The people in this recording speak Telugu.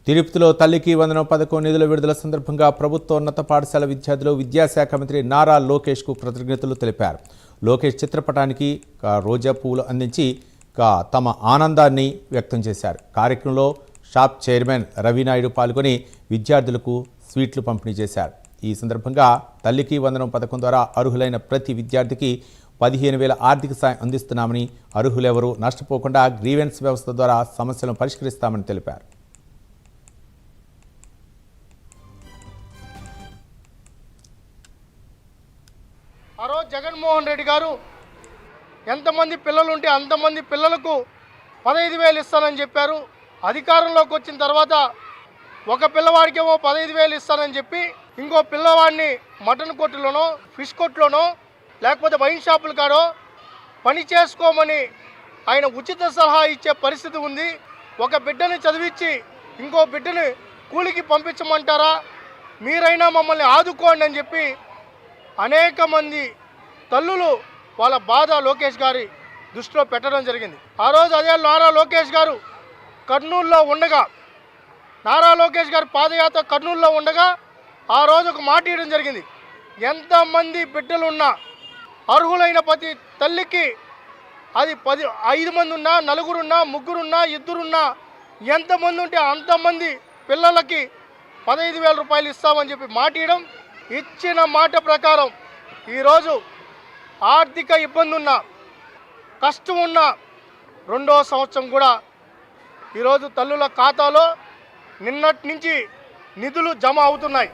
తిరుపతిలో తల్లికి వందనం పథకం నిధుల విడుదల సందర్భంగా ప్రభుత్వోన్నత పాఠశాల విద్యార్థులు విద్యాశాఖ మంత్రి నారా లోకేష్కు కృతజ్ఞతలు తెలిపారు. లోకేష్ చిత్రపటానికి రోజా పువ్వులు అందించి తమ ఆనందాన్ని వ్యక్తం చేశారు. కార్యక్రమంలో షాప్ చైర్మన్ రవినాయుడు పాల్గొని విద్యార్థులకు స్వీట్లు పంపిణీ చేశారు. ఈ సందర్భంగా తల్లికి వందనం పథకం ద్వారా అర్హులైన ప్రతి విద్యార్థికి 15,000 ఆర్థిక సాయం అందిస్తున్నామని, అర్హులెవరూ నష్టపోకుండా గ్రీవెన్స్ వ్యవస్థ ద్వారా సమస్యలను పరిష్కరిస్తామని తెలిపారు. ఆ రోజు జగన్మోహన్ రెడ్డి గారు ఎంతమంది పిల్లలు ఉంటే అంతమంది పిల్లలకు 15,000 ఇస్తానని చెప్పారు. అధికారంలోకి వచ్చిన తర్వాత ఒక పిల్లవాడికేమో 15,000 ఇస్తానని చెప్పి ఇంకో పిల్లవాడిని మటన్ కొట్టులోనో ఫిష్ కొట్టులోనో లేకపోతే వైన్ షాపుల కాడో పని చేసుకోమని ఆయన ఉచిత సలహా ఇచ్చే పరిస్థితి ఉంది. ఒక బిడ్డని చదివించి ఇంకో బిడ్డని కూలికి పంపించమంటారా? మీరైనా మమ్మల్ని ఆదుకోండి అని చెప్పి అనేక మంది తల్లులు వాళ్ళ బాధ లోకేష్ గారి దృష్టిలో పెట్టడం జరిగింది. ఆ రోజు అదే నారా లోకేష్ గారు కర్నూలులో ఉండగా, నారా లోకేష్ గారి పాదయాత్ర కర్నూలులో ఉండగా ఆ రోజు ఒక మాట ఇవ్వడం జరిగింది. ఎంతమంది బిడ్డలున్నా అర్హులైన ప్రతి తల్లికి అది 5 మంది ఉన్నా, 4 ఉన్నా, 3 ఉన్నా, 2 ఉన్నా, ఎంతమంది ఉంటే అంతమంది పిల్లలకి 15,000 రూపాయలు ఇస్తామని చెప్పి మాట ఇవ్వడం, ఇచ్చిన మాట ప్రకారం ఈరోజు ఆర్థిక ఇబ్బంది ఉన్నా, కష్టం ఉన్నా 2వ సంవత్సరం కూడా ఈరోజు తల్లుల ఖాతాలో నిన్నటి నుంచి నిధులు జమ అవుతున్నాయి.